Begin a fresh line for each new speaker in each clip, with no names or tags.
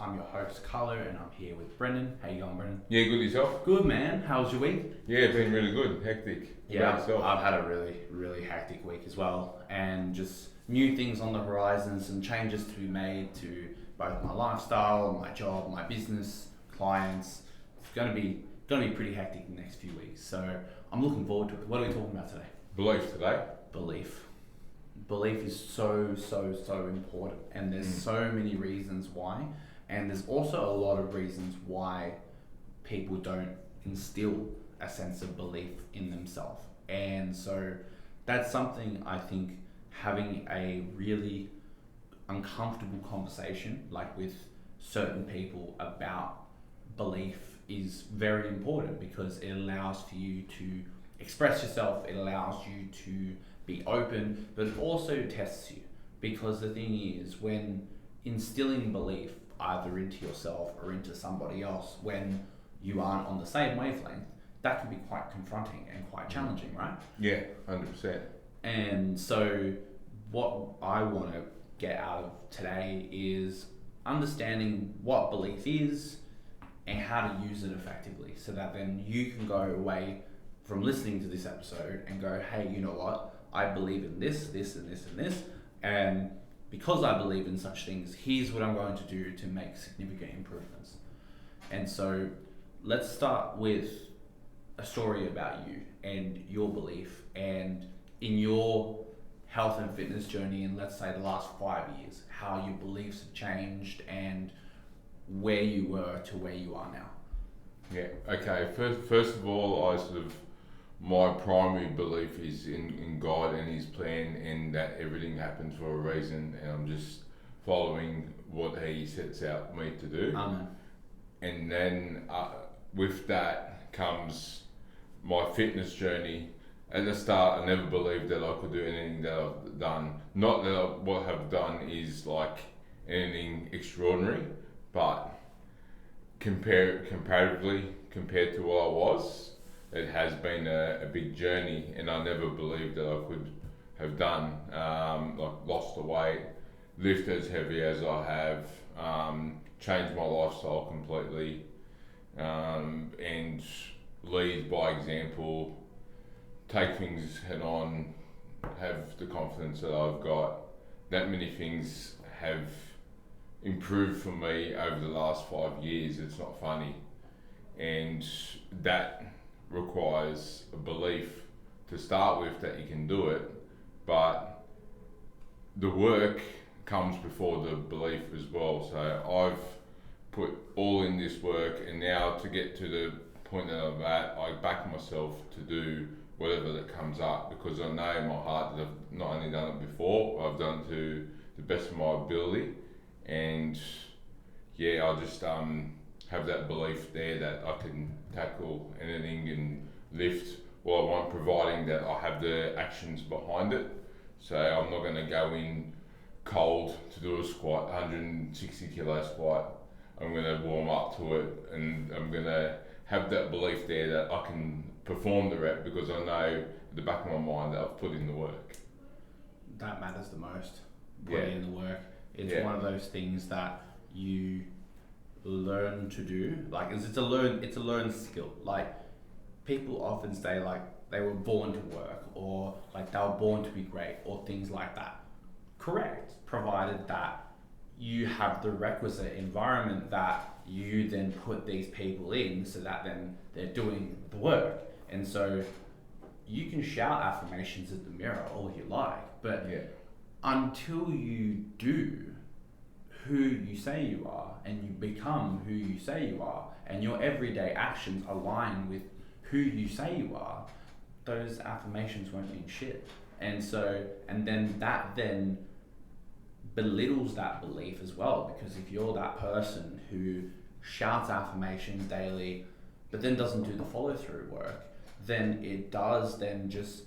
I'm your host, Carlo, and I'm here with Brenden. How you going, Brenden?
Yeah, good yourself?
Good, man. How was your week?
Yeah, it's been really good. Hectic.
Yeah, I've had a really hectic week as well, and just new things on the horizon, some changes to be made to both my lifestyle, my job, my business, clients. It's going to be pretty hectic in the next few weeks, so I'm looking forward to it. What are we talking about today?
Belief today.
Belief is so important, and there's so many reasons why, and there's also a lot of reasons why people don't instill a sense of belief in themselves. And so that's something I think having a really uncomfortable conversation like with certain people about belief is very important, because it allows for you to express yourself, it allows you to be open, but it also tests you, because the thing is, when instilling belief either into yourself or into somebody else when you aren't on the same wavelength, that can be quite confronting and quite challenging, right?
Yeah, 100%.
And so what I want to get out of today is understanding what belief is and how to use it effectively, so that then you can go away from listening to this episode and go, hey, you know what? I believe in this, this, and this, and this, and because I believe in such things, here's what I'm going to do to make significant improvements. And so let's start with a story about you and your belief, and in your health and fitness journey in, let's say, the last 5 years, how your beliefs have changed and where you were to where you are now.
Yeah, okay. First of all, my primary belief is in God and His plan, and that everything happens for a reason, and I'm just following what He sets out me to do.
Amen.
And then with that comes my fitness journey. At the start, I never believed that I could do anything that I've done. Not that what I've done is like anything extraordinary, but comparatively compared to what I was, it has been a big journey, and I never believed that I could have done. Like lost the weight, lift as heavy as I have, changed my lifestyle completely, and lead by example, take things head on, have the confidence that I've got. That many things have improved for me over the last 5 years. It's not funny, and that requires a belief to start with that you can do it, but the work comes before the belief as well. So I've put all in this work, and now to get to the point that I'm at, I back myself to do whatever that comes up, because I know in my heart that I've not only done it before, I've done it to the best of my ability. And yeah, I just have that belief there that I can tackle anything and lift what I want, providing that I have the actions behind it. So I'm not going to go in cold to do a squat, 160 kilo squat. I'm going to warm up to it, and I'm going to have that belief there that I can perform the rep, because I know at the back of my mind that I've put in the work.
That matters the most. Putting in the work. It's one of those things that you learn to do. Like it's a learned skill. Like people often say like they were born to work, or like they were born to be great, or things like that. Correct, provided that you have the requisite environment that you then put these people in, so that then they're doing the work. And so you can shout affirmations at the mirror all you like, but until you do who you say you are, and you become who you say you are, and your everyday actions align with who you say you are, those affirmations won't mean shit. And so, and then that then belittles that belief as well, because if you're that person who shouts affirmations daily but then doesn't do the follow-through work, then it does then just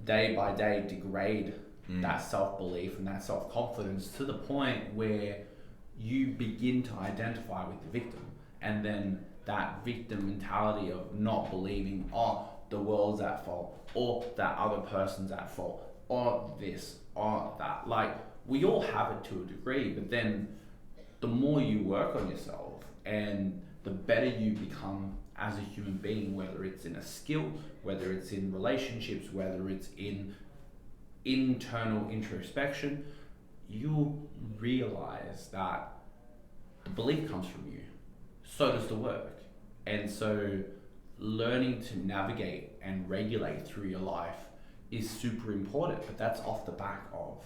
day by day degrade that self-belief and that self-confidence, to the point where you begin to identify with the victim, and then that victim mentality of not believing, oh, the world's at fault, or that other person's at fault, or this, or that. Like, we all have it to a degree, but then the more you work on yourself and the better you become as a human being, whether it's in a skill, whether it's in relationships, whether it's in internal introspection, you'll realize that the belief comes from you. So does the work. And so learning to navigate and regulate through your life is super important, but that's off the back of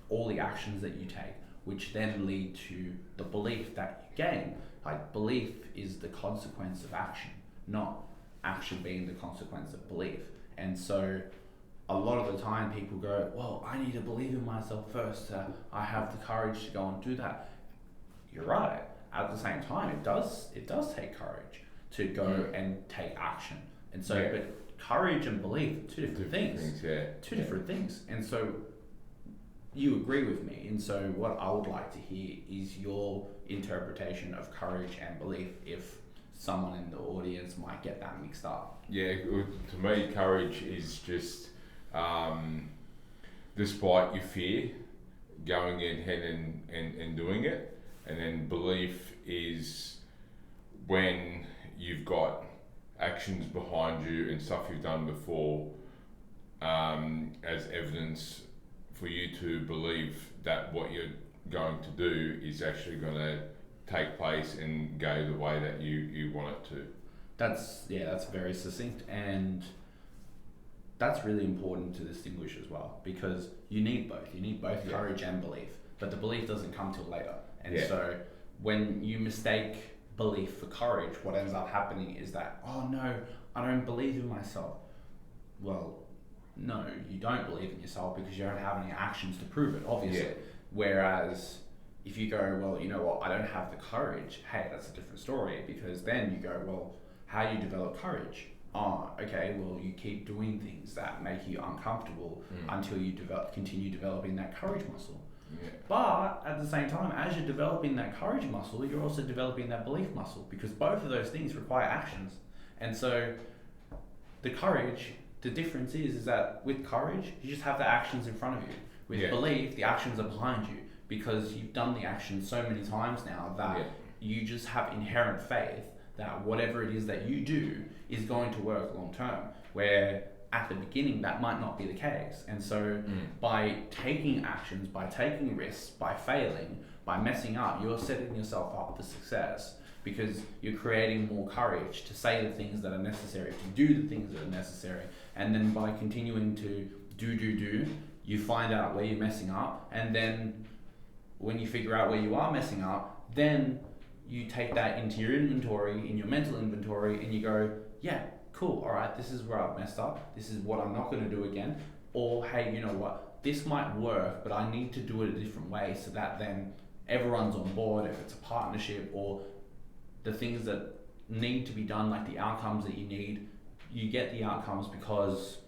all the actions that you take, which then lead to the belief that you gain. Like, belief is the consequence of action, not action being the consequence of belief. And so a lot of the time people go, well, I need to believe in myself first. I have the courage to go and do that. You're right. At the same time, it does take courage to go and take action. And so, but courage and belief are two different things. Two different things. And so you agree with me. And so what I would like to hear is your interpretation of courage and belief, if someone in the audience might get that mixed up.
Yeah, to me, courage is just, despite your fear, going ahead and doing it. And then belief is when you've got actions behind you and stuff you've done before, as evidence for you to believe that what you're going to do is actually going to take place and go the way that you want it to.
That's very succinct, and that's really important to distinguish as well, because you need both. You need both courage and belief, but the belief doesn't come till later. And so when you mistake belief for courage, what ends up happening is that, oh no, I don't believe in myself. Well, no, you don't believe in yourself because you don't have any actions to prove it, obviously. Whereas if you go, well, you know what, I don't have the courage, hey, that's a different story, because then you go, well, how do you develop courage? Oh, okay, well, you keep doing things that make you uncomfortable until you continue developing that courage muscle. But at the same time, as you're developing that courage muscle, you're also developing that belief muscle, because both of those things require actions. And so the courage, the difference is that with courage, you just have the actions in front of you. With belief, the actions are behind you, because you've done the action so many times now that you just have inherent faith that whatever it is that you do is going to work long term, where at the beginning that might not be the case. And so by taking actions, by taking risks, by failing, by messing up, you're setting yourself up for success, because you're creating more courage to say the things that are necessary, to do the things that are necessary. And then by continuing to do, you find out where you're messing up, and then when you figure out where you are messing up, then you take that into your inventory, in your mental inventory, and you go, yeah, cool, all right, this is where I've messed up, this is what I'm not going to do again. Or, hey, you know what, this might work, but I need to do it a different way, so that then everyone's on board, if it's a partnership, or the things that need to be done, like the outcomes that you need, you get the outcomes because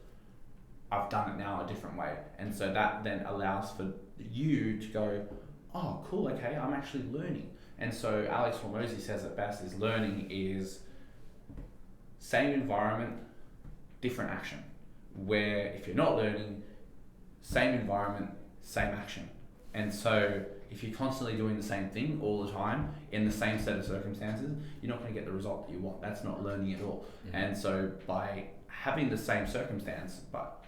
I've done it now a different way. And so that then allows for you to go, oh, cool, okay, I'm actually learning. And so Alex Hormozy says it best, is learning is same environment, different action. Where if you're not learning, same environment, same action. And so if you're constantly doing the same thing all the time in the same set of circumstances, you're not going to get the result that you want. That's not learning at all. And so by having the same circumstance but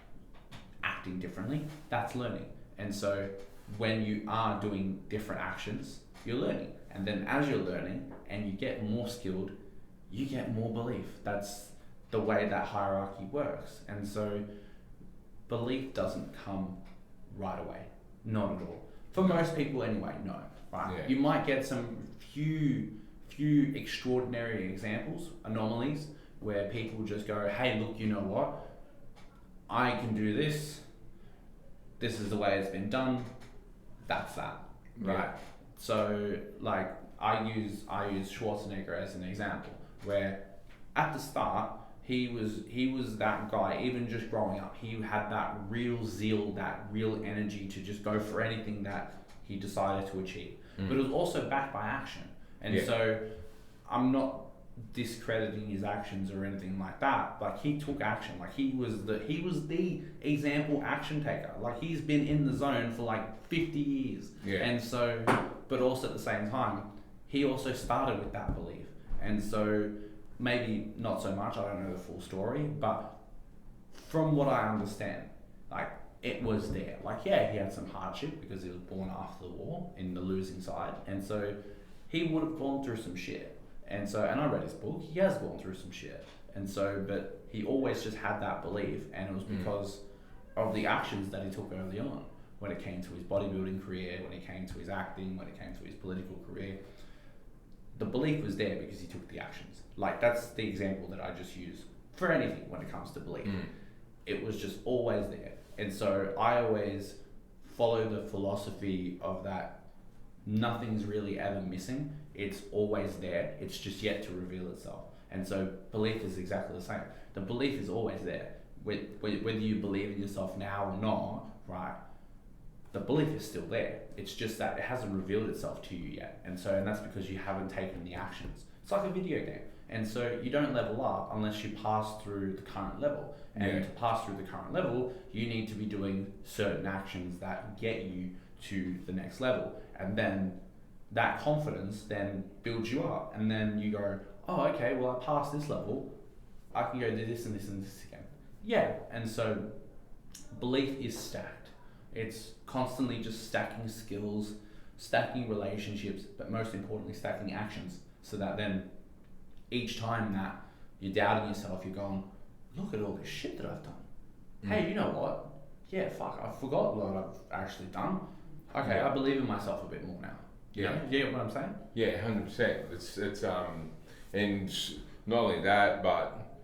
acting differently, that's learning. And so when you are doing different actions, you're learning. And then as you're learning and you get more skilled, you get more belief. That's the way that hierarchy works. And so belief doesn't come right away. Not at all. For most people anyway, no. Right? You might get some few extraordinary examples, anomalies, where people just go, hey, look, you know what? I can do this. This is the way it's been done. That's that. Right? So like I use Schwarzenegger as an example, where at the start he was that guy. Even just growing up, he had that real zeal, that real energy to just go for anything that he decided to achieve. But it was also backed by action. And so I'm not discrediting his actions or anything like that. Like, he took action. Like, he was the example action taker. Like, he's been in the zone for like 50 years. And so but also at the same time, he also started with that belief. And so maybe not so much, I don't know the full story, but from what I understand, like, it was there. Like, yeah, he had some hardship because he was born after the war in the losing side. And so he would have gone through some shit. And so, and I read his book, he has gone through some shit. And so, but he always just had that belief, and it was because of the actions that he took early on. When it came to his bodybuilding career, when it came to his acting, when it came to his political career, the belief was there because he took the actions. Like, that's the example that I just use for anything when it comes to belief. It was just always there. And so I always follow the philosophy of that nothing's really ever missing. It's always there. It's just yet to reveal itself. And so belief is exactly the same. The belief is always there. Whether you believe in yourself now or not, right? The belief is still there. It's just that it hasn't revealed itself to you yet. And that's because you haven't taken the actions. It's like a video game. And so you don't level up unless you pass through the current level. And to pass through the current level, you need to be doing certain actions that get you to the next level. And then that confidence then builds you up. And then you go, oh, okay, well, I passed this level. I can go do this and this and this again. Yeah. And so belief is stacked. It's constantly just stacking skills, stacking relationships, but most importantly, stacking actions, so that then each time that you're doubting yourself, you're going, look at all this shit that I've done. Hey, you know what? Yeah, fuck, I forgot what I've actually done. Okay, I believe in myself a bit more now. Yeah. You get what I'm saying?
Yeah, 100%. It's and not only that, but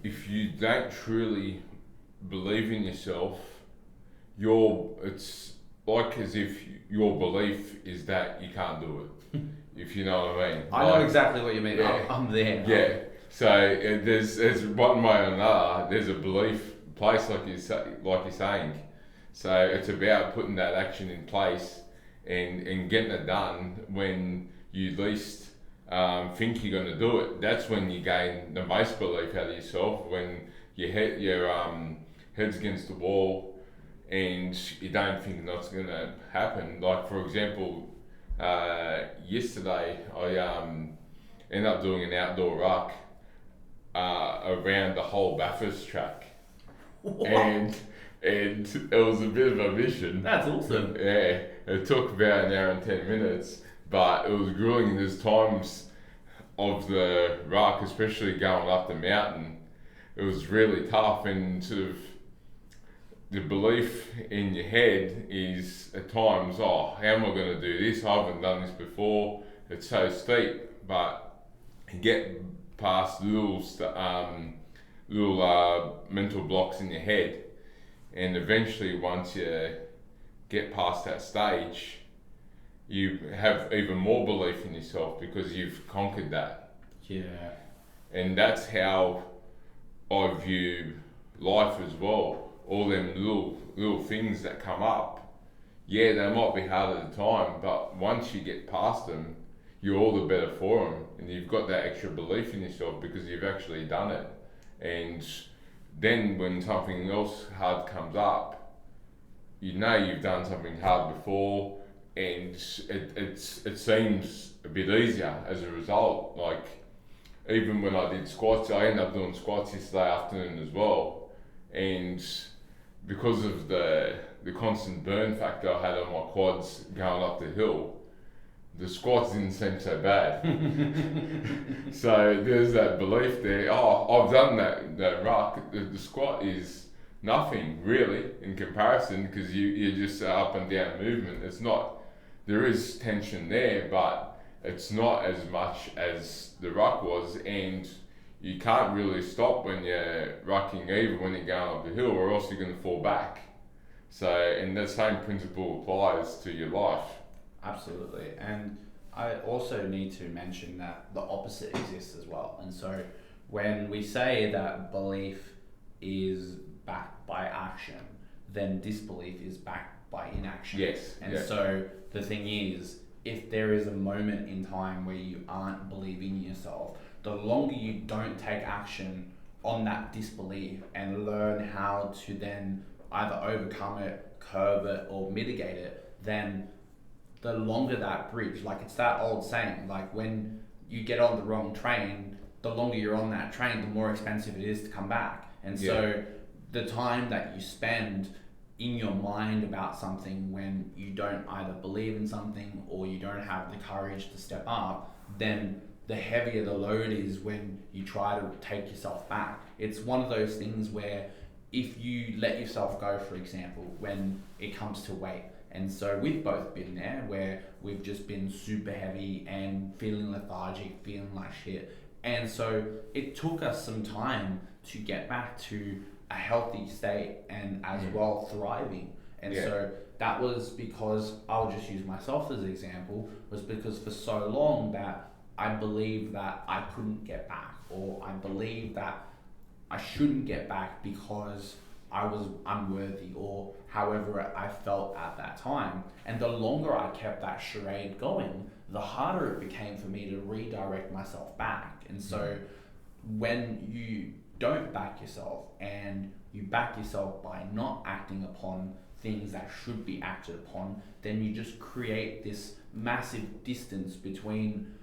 if you don't truly believe in yourself, it's like as if your belief is that you can't do it. If you know what I mean.
I know exactly what you mean. Yeah. I'm there.
Yeah. So there's one way or another. There's a belief place, like you're saying. So it's about putting that action in place and getting it done when you least think you're going to do it. That's when you gain the most belief out of yourself. When your head's against the wall and you don't think that's going to happen. Like, for example, yesterday I ended up doing an outdoor ruck around the whole Bathurst track. What? And it was a bit of a mission.
That's awesome.
Yeah, it took about an hour and 10 minutes, but it was grueling. There's times of the ruck, especially going up the mountain, it was really tough, and sort of the belief in your head is at times, oh, how am I going to do this? I haven't done this before. It's so steep, but you get past little mental blocks in your head, and eventually once you get past that stage, you have even more belief in yourself because you've conquered that.
Yeah.
And that's how I view life as well. All them little things that come up, yeah, they might be hard at the time, but once you get past them, you're all the better for them, and you've got that extra belief in yourself because you've actually done it. And then when something else hard comes up, you know you've done something hard before, and it seems a bit easier as a result. Like, even when I did squats, I ended up doing squats yesterday afternoon as well, and because of the constant burn factor I had on my quads going up the hill, the squats didn't seem so bad. So there's that belief there, oh, I've done that ruck. The squat is nothing really in comparison, because you're just up and down movement. It's not, there is tension there, but it's not as much as the ruck was, and you can't really stop when you're rucking either when you're going up the hill, or else you're going to fall back. So, and the same principle applies to your life.
Absolutely. And I also need to mention that the opposite exists as well. And so when we say that belief is backed by action, then disbelief is backed by inaction.
Yes.
And so the thing is, if there is a moment in time where you aren't believing in yourself, the longer you don't take action on that disbelief and learn how to then either overcome it, curb it, or mitigate it, then the longer that bridge, like it's that old saying, like when you get on the wrong train, the longer you're on that train, the more expensive it is to come back. And so the time that you spend in your mind about something when you don't either believe in something or you don't have the courage to step up, then the heavier the load is when you try to take yourself back. It's one of those things where if you let yourself go, for example, when it comes to weight, and so we've both been there where we've just been super heavy and feeling lethargic, feeling like shit. And so it took us some time to get back to a healthy state and as well thriving. And so that was because, I'll just use myself as an example, was because for so long that I believed that I couldn't get back, or I believed that I shouldn't get back because I was unworthy, or however I felt at that time. And the longer I kept that charade going, the harder it became for me to redirect myself back. And so when you don't back yourself, and you back yourself by not acting upon things that should be acted upon, then you just create this massive distance between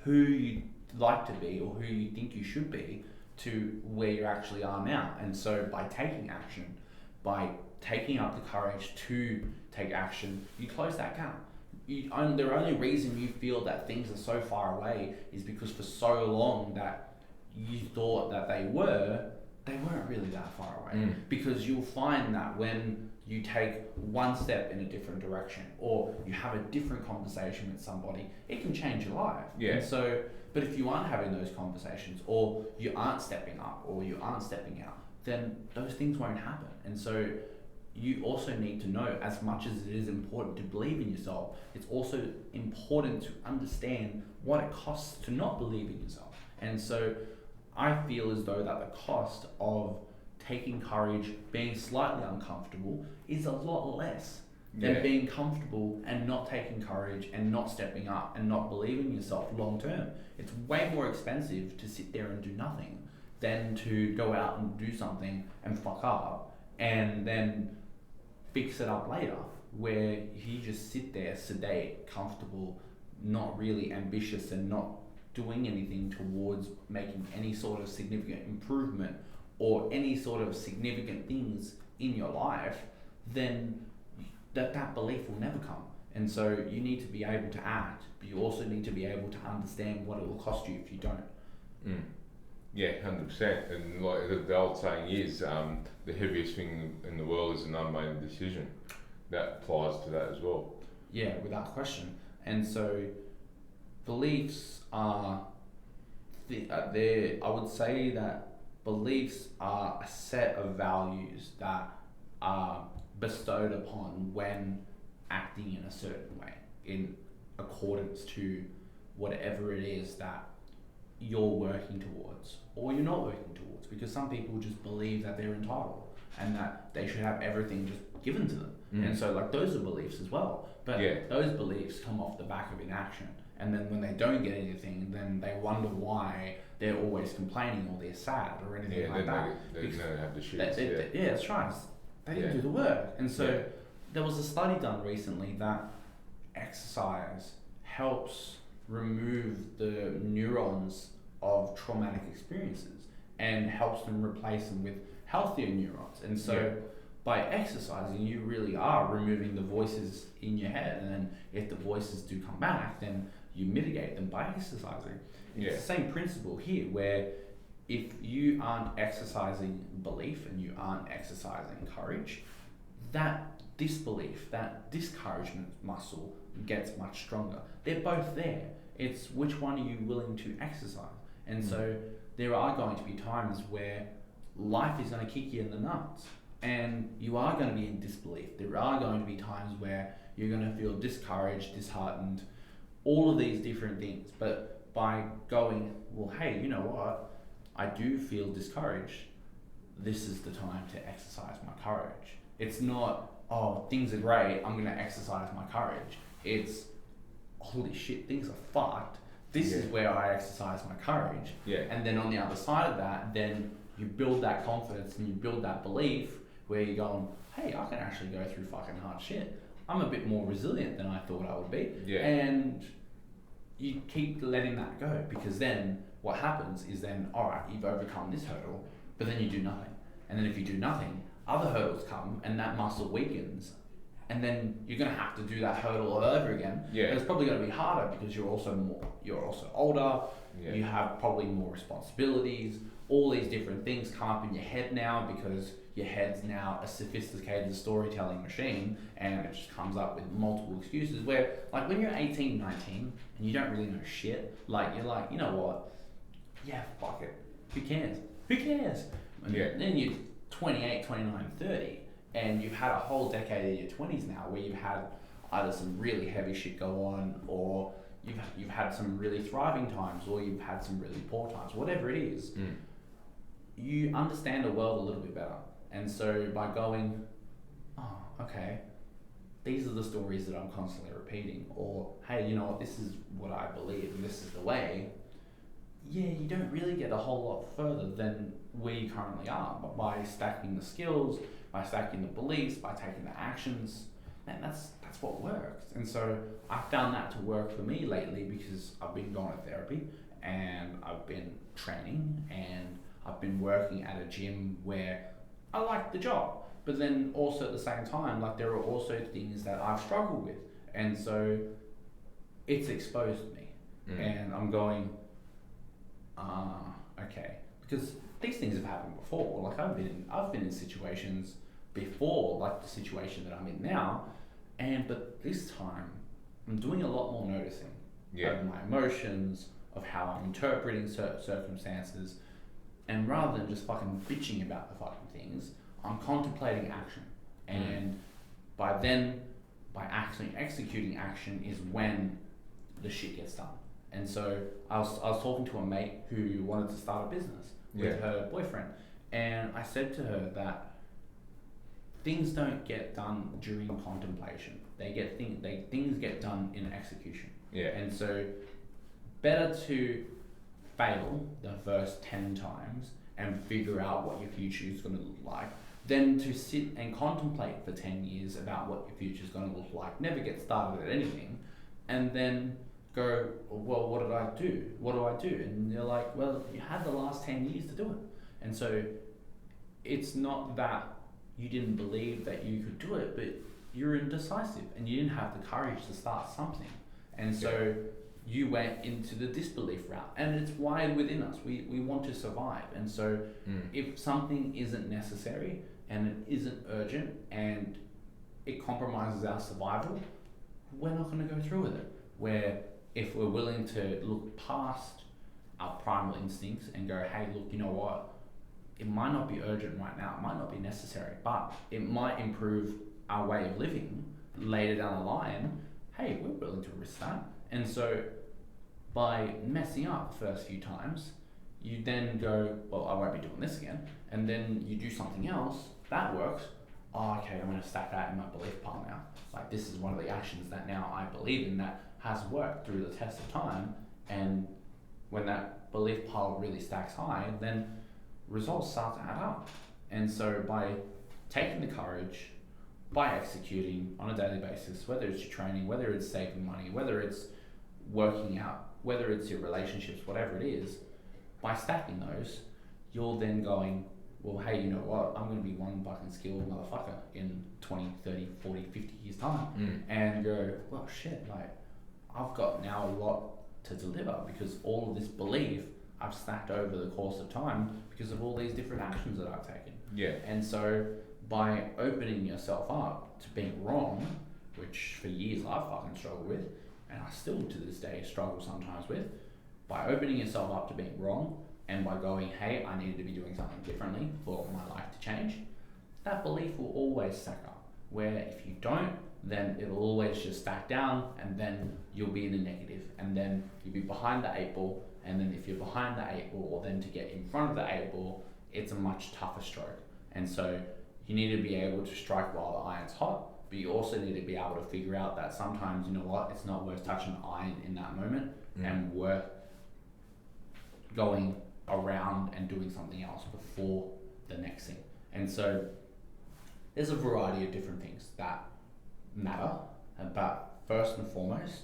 who you like to be or who you think you should be to where you actually are now. And so by taking action, by taking up the courage to take action, you close that gap. The only reason you feel that things are so far away is because for so long that you thought that they weren't really that far away. Because you'll find that when you take one step in a different direction, or you have a different conversation with somebody, it can change your life. And so, but if you aren't having those conversations, or you aren't stepping up, or you aren't stepping out, then those things won't happen. And so you also need to know, as much as it is important to believe in yourself, it's also important to understand what it costs to not believe in yourself. And so I feel as though that the cost of taking courage, being slightly uncomfortable, is a lot less than being comfortable and not taking courage and not stepping up and not believing in yourself long term. It's way more expensive to sit there and do nothing than to go out and do something and fuck up and then fix it up later, where you just sit there sedate, comfortable, not really ambitious, and not doing anything towards making any sort of significant improvement or any sort of significant things in your life, then that belief will never come. And so you need to be able to act, but you also need to be able to understand what it will cost you if you don't.
Yeah, 100%. And like the old saying is, the heaviest thing in the world is an unmade decision. That applies to that as well.
Yeah, without question. And so beliefs are, I would say that beliefs are a set of values that are bestowed upon when acting in a certain way, in accordance to whatever it is that you're working towards or you're not working towards. Because some people just believe that they're entitled and that they should have everything just given to them. And so like those are beliefs as well. But those beliefs come off the back of inaction. And then when they don't get anything, then they wonder why they're always complaining or they're sad or anything like that.
They don't have the shit.
That's right. They didn't do the work. And so there was a study done recently that exercise helps remove the neurons of traumatic experiences and helps them replace them with healthier neurons. And so by exercising, you really are removing the voices in your head. And then if the voices do come back, then you mitigate them by exercising. It's the same principle here, where if you aren't exercising belief and you aren't exercising courage, that disbelief, that discouragement muscle gets much stronger. They're both there. It's which one are you willing to exercise? And so there are going to be times where life is going to kick you in the nuts and you are going to be in disbelief. There are going to be times where you're going to feel discouraged, disheartened, all of these different things. But by going, well, hey, you know what? I do feel discouraged. This is the time to exercise my courage. It's not, oh, things are great, I'm going to exercise my courage. It's, holy shit, things are fucked. This is where I exercise my courage. And then on the other side of that, then you build that confidence and you build that belief where you're going, hey, I can actually go through fucking hard shit. I'm a bit more resilient than I thought I would be.
Yeah.
And you keep letting that go, because then what happens is then, all right, you've overcome this hurdle, but then you do nothing. And then if you do nothing, other hurdles come and that muscle weakens. And then you're going to have to do that hurdle all over again.
Yeah.
And it's probably going to be harder because you're also older.
Yeah.
You have probably more responsibilities. All these different things come up in your head now because your head's now a sophisticated storytelling machine, and it just comes up with multiple excuses where, like, when you're 18, 19 and you don't really know shit, like, you're like, you know what? Yeah, fuck it. Who cares? Who cares? And then you're 28, 29, 30, and you've had a whole decade of your 20s now where you've had either some really heavy shit go on, or you've had some really thriving times, or you've had some really poor times, whatever it is. You understand the world a little bit better. And so by going, oh, okay, these are the stories that I'm constantly repeating, or hey, you know what, this is what I believe and this is the way, yeah, you don't really get a whole lot further than where you currently are. But by stacking the skills, by stacking the beliefs, by taking the actions, man, that's what works. And so I found that to work for me lately because I've been going to therapy and I've been training and I've been working at a gym where I like the job, but then also at the same time, like, there are also things that I've struggled with, and so it's exposed me, and I'm going, okay, because these things have happened before. Like, I've been in situations before, like the situation that I'm in now, but this time I'm doing a lot more noticing of my emotions, of how I'm interpreting circumstances. And rather than just fucking bitching about the fucking things, I'm contemplating action. And by actually executing action is when the shit gets done. And so I was talking to a mate who wanted to start a business with her boyfriend. And I said to her that things don't get done during contemplation. Things get done in execution. Yeah. And so better to fail the first 10 times and figure out what your future is going to look like than to sit and contemplate for 10 years about what your future is going to look like, never get started at anything, and then go, well, what did I do? What do I do? And you're like, well, you had the last 10 years to do it. And so it's not that you didn't believe that you could do it, but you're indecisive and you didn't have the courage to start something. And so you went into the disbelief route, and it's wired within us. We want to survive. And so if something isn't necessary and it isn't urgent and it compromises our survival, we're not going to go through with it. Where if we're willing to look past our primal instincts and go, hey, look, you know what? It might not be urgent right now. It might not be necessary, but it might improve our way of living later down the line. Hey, we're willing to risk that. And so by messing up the first few times, you then go, well, I won't be doing this again. And then you do something else, that works. Oh, okay, I'm going to stack that in my belief pile now. Like, this is one of the actions that now I believe in that has worked through the test of time. And when that belief pile really stacks high, then results start to add up. And so by taking the courage, by executing on a daily basis, whether it's your training, whether it's saving money, whether it's working out, whether it's your relationships, whatever it is, by stacking those, you're then going, well, hey, you know what? I'm going to be one fucking skilled motherfucker in 20, 30, 40, 50 years time. And go, well, shit, like, I've got now a lot to deliver because all of this belief I've stacked over the course of time because of all these different actions that I've taken. Yeah. And so by opening yourself up to being wrong, which for years I've fucking struggled with, and I still to this day struggle sometimes with, by opening yourself up to being wrong and by going, hey, I need to be doing something differently for my life to change, that belief will always stack up. Where if you don't, then it'll always just stack down, and then you'll be in the negative, and then you'll be behind the 8 ball, and then if you're behind the 8 ball, or then to get in front of the 8 ball, it's a much tougher stroke. And so you need to be able to strike while the iron's hot, but you also need to be able to figure out that sometimes, you know what, it's not worth touching the iron in that moment, and worth going around and doing something else before the next thing. And so there's a variety of different things that matter, but first and foremost,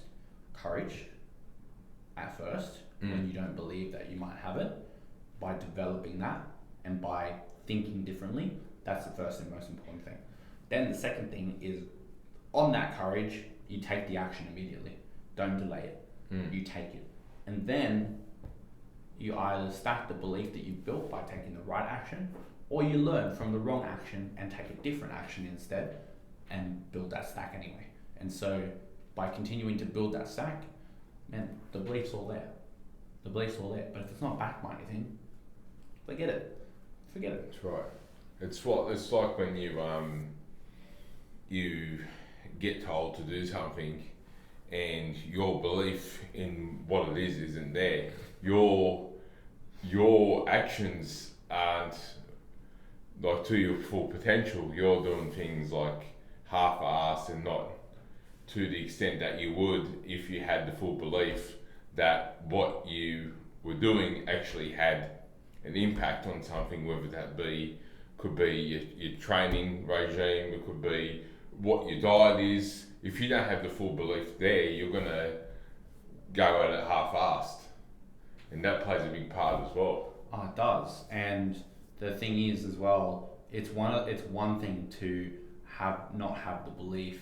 courage at first, when you don't believe that you might have it, by developing that and by thinking differently. That's the first and most important thing. Then the second thing is, on that courage, you take the action immediately. Don't delay it. You take it. And then you either stack the belief that you've built by taking the right action, or you learn from the wrong action and take a different action instead and build that stack anyway. And so by continuing to build that stack, man, the belief's all there. The belief's all there. But if it's not backed by anything, forget it.
That's right. It's like when you get told to do something and your belief in what it is isn't there. Your actions aren't like to your full potential. You're doing things like half-assed and not to the extent that you would if you had the full belief that what you were doing actually had an impact on something, whether that could be your training regime, it could be what your diet is. If you don't have the full belief there, you're going to go at it half-assed. And that plays a big part as well.
Oh, it does. And the thing is as well, it's one thing to not have the belief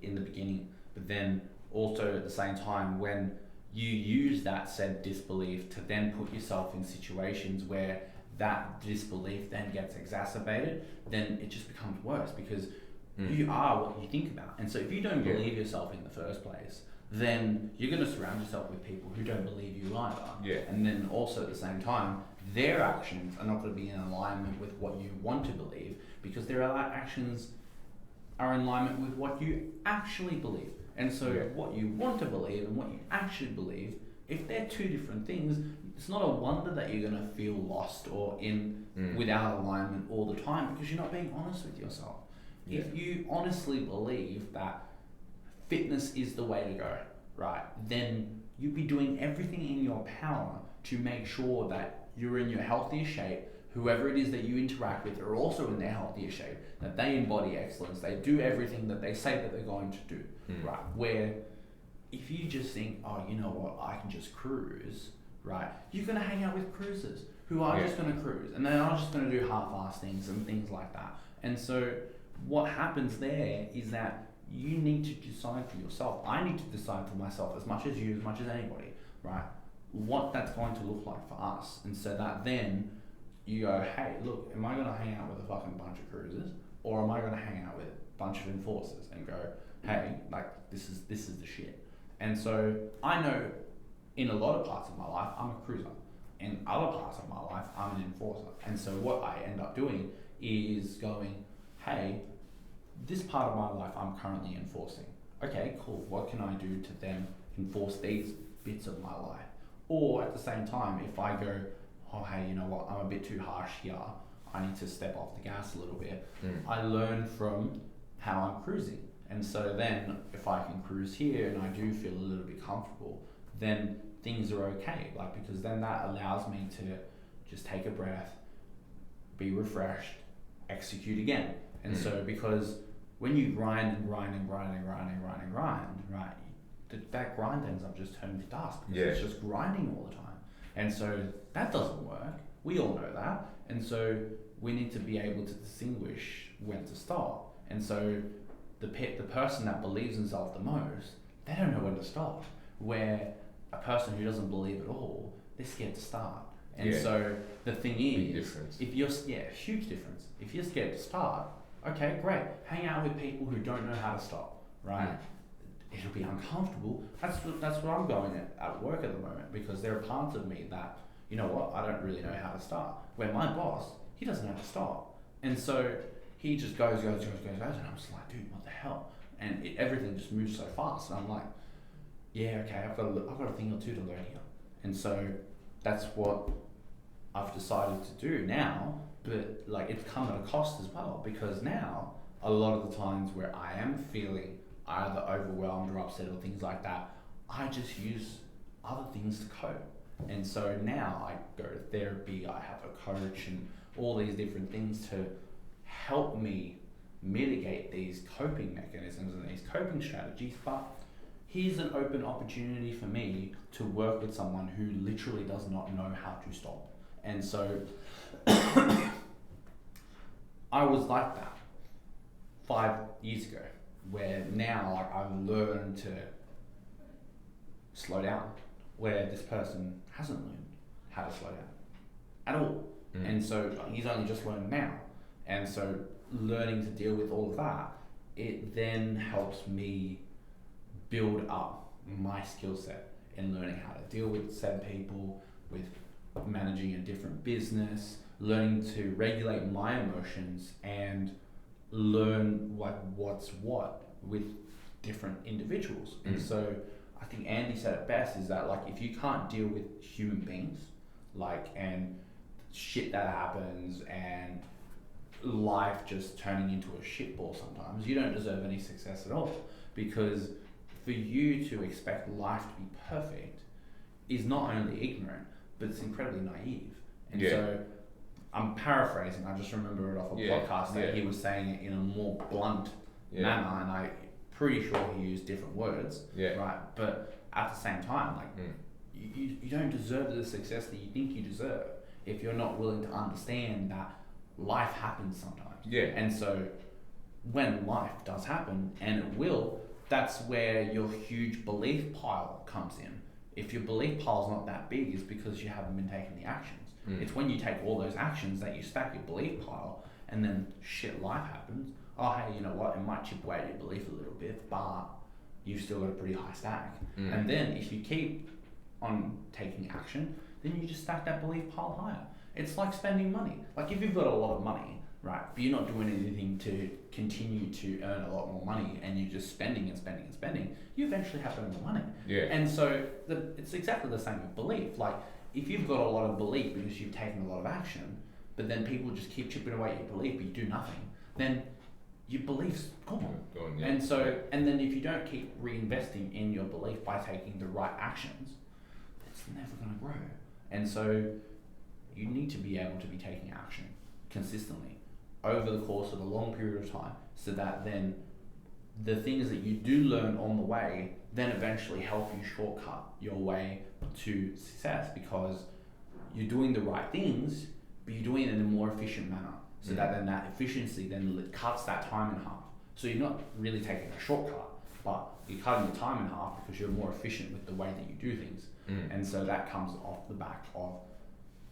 in the beginning, but then also at the same time, when you use that said disbelief to then put yourself in situations where that disbelief then gets exacerbated, then it just becomes worse, because you are what you think about. And so if you don't believe yourself in the first place, then you're going to surround yourself with people who don't believe you either.
Yeah.
And then also at the same time, their actions are not going to be in alignment with what you want to believe, because their actions are in alignment with what you actually believe. And so what you want to believe and what you actually believe, if they're two different things, it's not a wonder that you're going to feel lost or without alignment all the time, because you're not being honest with yourself. Yeah. If you honestly believe that fitness is the way to go, right, then you'd be doing everything in your power to make sure that you're in your healthiest shape. Whoever it is that you interact with are also in their healthiest shape, that they embody excellence, they do everything that they say that they're going to do, right? Where if you just think, oh, you know what, I can just cruise, right? You're going to hang out with cruisers who are just going to cruise, and they are just going to do half-assed things and things like that. And so what happens there is that you need to decide for yourself. I need to decide for myself, as much as you, as much as anybody, right? What that's going to look like for us. And so that then you go, hey, look, am I going to hang out with a fucking bunch of cruisers, or am I going to hang out with a bunch of enforcers and go, hey, like, this is the shit. And so I know in a lot of parts of my life, I'm a cruiser. In other parts of my life, I'm an enforcer. And so what I end up doing is going, hey, this part of my life I'm currently enforcing. Okay, cool. What can I do to then enforce these bits of my life? Or at the same time, if I go, oh, hey, you know what, I'm a bit too harsh here, I need to step off the gas a little bit. I learn from how I'm cruising. And so then if I can cruise here and I do feel a little bit comfortable, then things are okay. Like, because then that allows me to just take a breath, be refreshed, execute again. And so because when you grind and grind and grind and grind and grind and grind, right, that grind ends up just turning to dust, because it's just grinding all the time. And so that doesn't work. We all know that. And so we need to be able to distinguish when to stop. And so the person that believes themselves the most, they don't know when to stop. Where a person who doesn't believe at all, they're scared to start. And so the thing is, if you're, huge difference. If you're scared to start, okay, great. Hang out with people who don't know how to stop, right? It'll be uncomfortable. That's what I'm going at work at the moment, because there are parts of me that, you know what, I don't really know how to start. Where my boss, he doesn't know how to stop. And so he just goes, and I'm just like, dude, what the hell? And everything just moves so fast. And I'm like, yeah, okay, I've got a thing or two to learn here. And so that's what I've decided to do now, but like it's come at a cost as well, because now a lot of the times where I am feeling either overwhelmed or upset or things like that, I just use other things to cope. And so now I go to therapy, I have a coach and all these different things to help me mitigate these coping mechanisms and these coping strategies, but here's an open opportunity for me to work with someone who literally does not know how to stop. And so I was like that 5 years ago, where now like I've learned to slow down, where this person hasn't learned how to slow down at all. And so he's only just learned now. And so learning to deal with all of that, it then helps me build up my skill set in learning how to deal with said people, with managing a different business, learning to regulate my emotions and learn like what's what with different individuals. And so I think Andy said it best, is that like if you can't deal with human beings, like, and shit that happens and life just turning into a shitball sometimes, you don't deserve any success at all. Because for you to expect life to be perfect is not only ignorant, but it's incredibly naive. And so I'm paraphrasing, I just remember it off a podcast that he was saying it in a more blunt manner, and I'm pretty sure he used different words, right? But at the same time, like you don't deserve the success that you think you deserve if you're not willing to understand that life happens sometimes. And so when life does happen, and it will, that's where your huge belief pile comes in. If your belief pile's not that big, it's because you haven't been taking the actions. It's when you take all those actions that you stack your belief pile, and then shit life happens. Oh, hey, you know what? It might chip away at your belief a little bit, but you've still got a pretty high stack. And then if you keep on taking action, then you just stack that belief pile higher. It's like spending money. Like if you've got a lot of money, right, but you're not doing anything to continue to earn a lot more money, and you're just spending and spending and spending, you eventually have no more money. And so it's exactly the same with belief. Like if you've got a lot of belief because you've taken a lot of action, but then people just keep chipping away at your belief, but you do nothing, then your belief's gone. And so, and then if you don't keep reinvesting in your belief by taking the right actions, it's never going to grow. And so you need to be able to be taking action consistently over the course of a long period of time, so that then the things that you do learn on the way then eventually help you shortcut your way to success, because you're doing the right things, but you're doing it in a more efficient manner. So that then that efficiency then cuts that time in half. So you're not really taking a shortcut, but you're cutting the time in half because you're more efficient with the way that you do things. And so that comes off the back of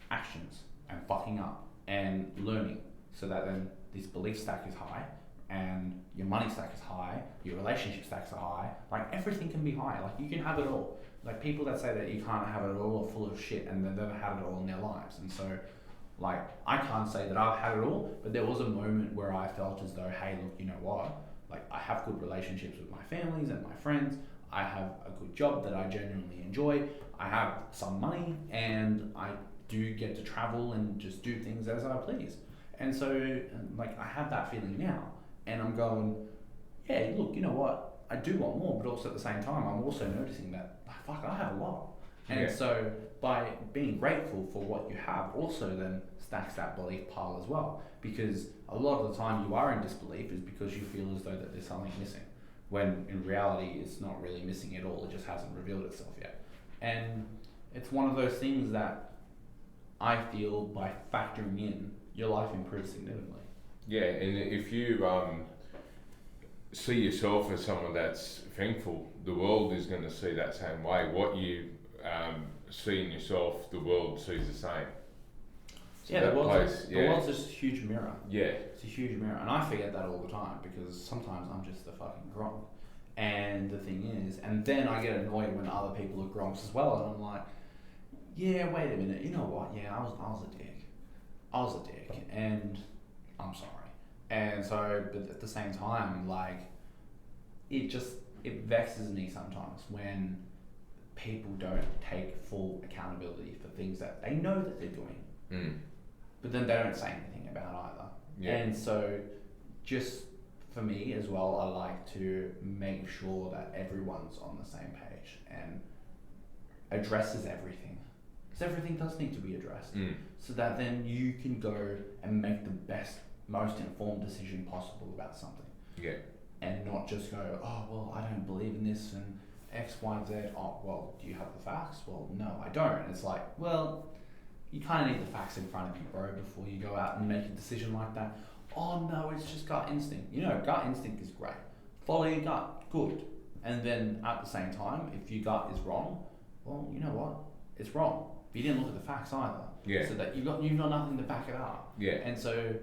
actions and fucking up and learning, so that then this belief stack is high, and your money stack is high, your relationship stacks are high, like everything can be high, like you can have it all. Like people that say that you can't have it all are full of shit, and they've never had it all in their lives. And so like I can't say that I've had it all, but there was a moment where I felt as though, hey look, you know what, like I have good relationships with my families and my friends, I have a good job that I genuinely enjoy, I have some money, and I do get to travel and just do things as I please. And so like I have that feeling now, and I'm going, yeah, look, you know what, I do want more, but also at the same time I'm also noticing that fuck, I have a lot. And so by being grateful for what you have also then stacks that belief pile as well, because a lot of the time you are in disbelief is because you feel as though that there's something missing, when in reality it's not really missing at all, it just hasn't revealed itself yet. And it's one of those things that I feel by factoring in, your life improves significantly.
Yeah, and if you see yourself as someone that's thankful, the world is going to see that same way. What you see in yourself, the world sees the same. So
the world's just a huge mirror.
Yeah.
It's a huge mirror, and I forget that all the time, because sometimes I'm just a fucking gronk. And the thing is, and then I get annoyed when other people are gronks as well, and I'm like, yeah, wait a minute, you know what, yeah, I was a dick. I was a dick, and I'm sorry. And so, but at the same time, like, it vexes me sometimes when people don't take full accountability for things that they know that they're doing, but then they don't say anything about either. And so, just for me as well, I like to make sure that everyone's on the same page and addresses everything. Because everything does need to be addressed, so that then you can go and make the best most informed decision possible about something.
Yeah.
And not just go, oh, well, I don't believe in this and X, Y, Z. Oh, well, do you have the facts? Well, no, I don't. It's like, well, you kind of need the facts in front of you, bro, before you go out and make a decision like that. Oh, no, it's just gut instinct. You know, gut instinct is great. Follow your gut, good. And then at the same time, if your gut is wrong, well, you know what? It's wrong. But you didn't look at the facts either.
Yeah.
So that you've got nothing to back it up.
Yeah.
And so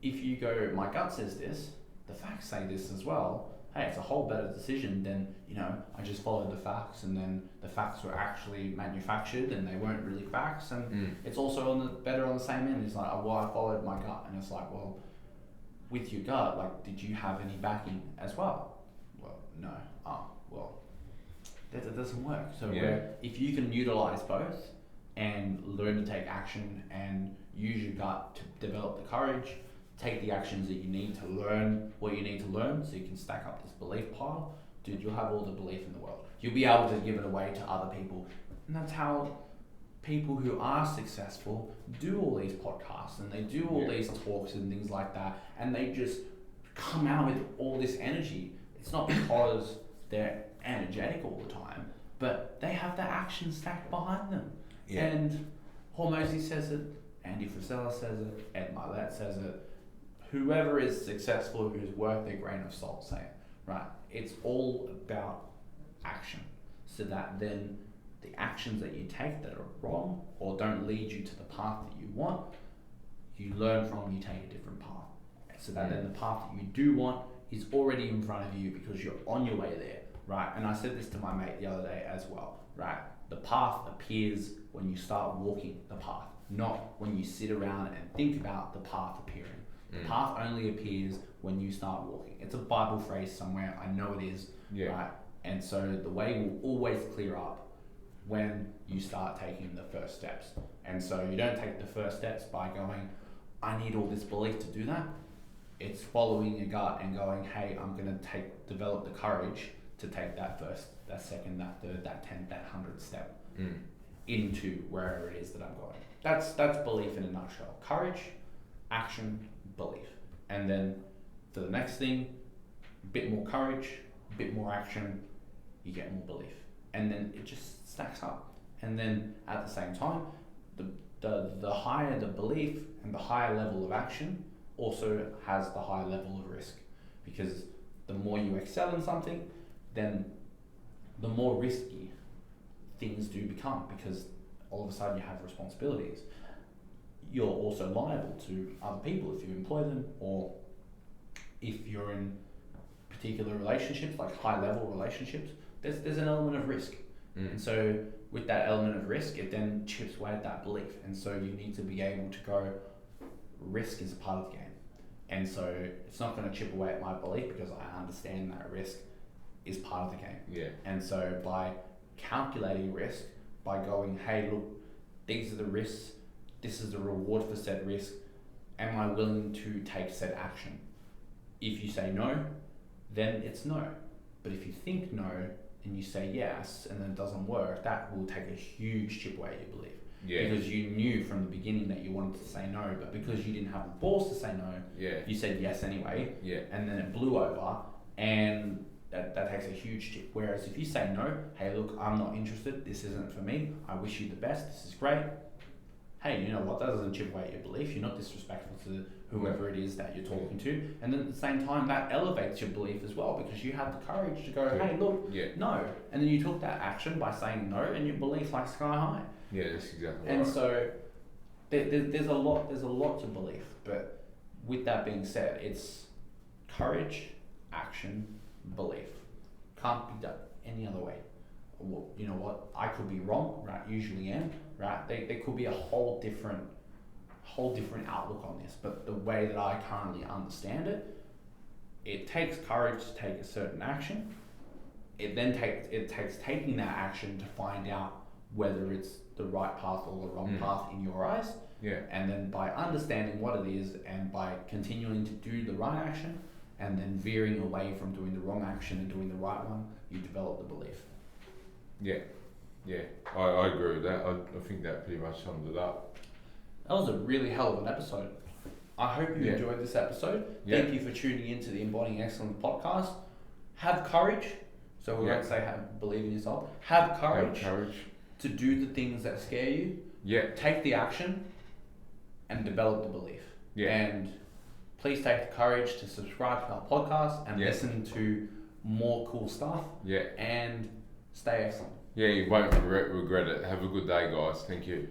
if you go, my gut says this, the facts say this as well, hey, it's a whole better decision than, you know, I just followed the facts and then the facts were actually manufactured and they weren't really facts. And it's also better on the same end. It's like, oh, well, I followed my gut. And it's like, well, with your gut, like, did you have any backing as well? Well, no. Oh, well, that doesn't work. So if you can utilize both and learn to take action and use your gut to develop the courage, take the actions that you need to learn what you need to learn so you can stack up this belief pile, dude, you'll have all the belief in the world. You'll be able to give it away to other people. And that's how people who are successful do all these podcasts and they do all these talks and things like that, and they just come out with all this energy. It's not because they're energetic all the time, but they have the action stacked behind them. Yeah. And Hormozy says it, Andy Frisella says it, Ed Milet says it. Whoever is successful, who's worth their grain of salt, say it, right? It's all about action. So that then the actions that you take that are wrong or don't lead you to the path that you want, you learn from, you take a different path. So that then the path that you do want is already in front of you because you're on your way there, right? And I said this to my mate the other day as well, right? The path appears when you start walking the path, not when you sit around and think about the path appearing. The path only appears when you start walking. It's a Bible phrase somewhere, I know it is, right? And so the way will always clear up when you start taking the first steps. And so you don't take the first steps by going, I need all this belief to do that. It's following your gut and going, hey, I'm gonna develop the courage to take that first, that second, that third, that 10th, that 100th step into wherever it is that I'm going. That's belief in a nutshell. Courage, action, belief. And then for the next thing, a bit more courage, a bit more action, you get more belief. And then it just stacks up. And then at the same time, the higher the belief and the higher level of action also has the higher level of risk. Because the more you excel in something, then the more risky things do become, because all of a sudden you have responsibilities. You're also liable to other people if you employ them, or if you're in particular relationships, like high level relationships, there's an element of risk. And so with that element of risk, it then chips away at that belief. And so you need to be able to go, risk is a part of the game. And so it's not going to chip away at my belief because I understand that risk is part of the game.
Yeah.
And so by calculating risk, by going, hey, look, these are the risks, this is the reward for said risk, am I willing to take said action? If you say no, then it's no. But if you think no and you say yes and then it doesn't work, that will take a huge chip away at your belief. Yeah. Because you knew from the beginning that you wanted to say no, but because you didn't have the balls to say no, you said yes anyway, and then it blew over, and that takes a huge chip. Whereas if you say no, hey, look, I'm not interested, this isn't for me, I wish you the best, this is great. Hey, you know what, that doesn't chip away at your belief, you're not disrespectful to whoever it is that you're talking to, and then at the same time that elevates your belief as well, because you have the courage to go, hey, look, no, and then you took that action by saying no, and your belief like sky high.
Yeah, that's exactly
and
right.
So there's a lot to belief, but with that being said, it's courage, action, belief. Can't be done any other way. Well, you know what, I could be wrong, right? Usually am, right? There could be a whole different outlook on this, but the way that I currently understand it, it takes courage to take a certain action. It takes taking that action to find out whether it's the right path or the wrong path in your eyes. Yeah. And then by understanding what it is and by continuing to do the right action and then veering away from doing the wrong action and doing the right one, you develop the belief.
Yeah, I agree with that. I think that pretty much sums it up.
That was a really hell of an episode. I hope you enjoyed this episode. Thank you for tuning into the Embodying Excellence Podcast. Have courage. So we won't say believe in yourself. Have courage to do the things that scare you.
Yeah.
Take the action and develop the belief.
Yeah.
And please take the courage to subscribe to our podcast and listen to more cool stuff.
Yeah.
And stay excellent.
Yeah, you won't regret it. Have a good day, guys. Thank you.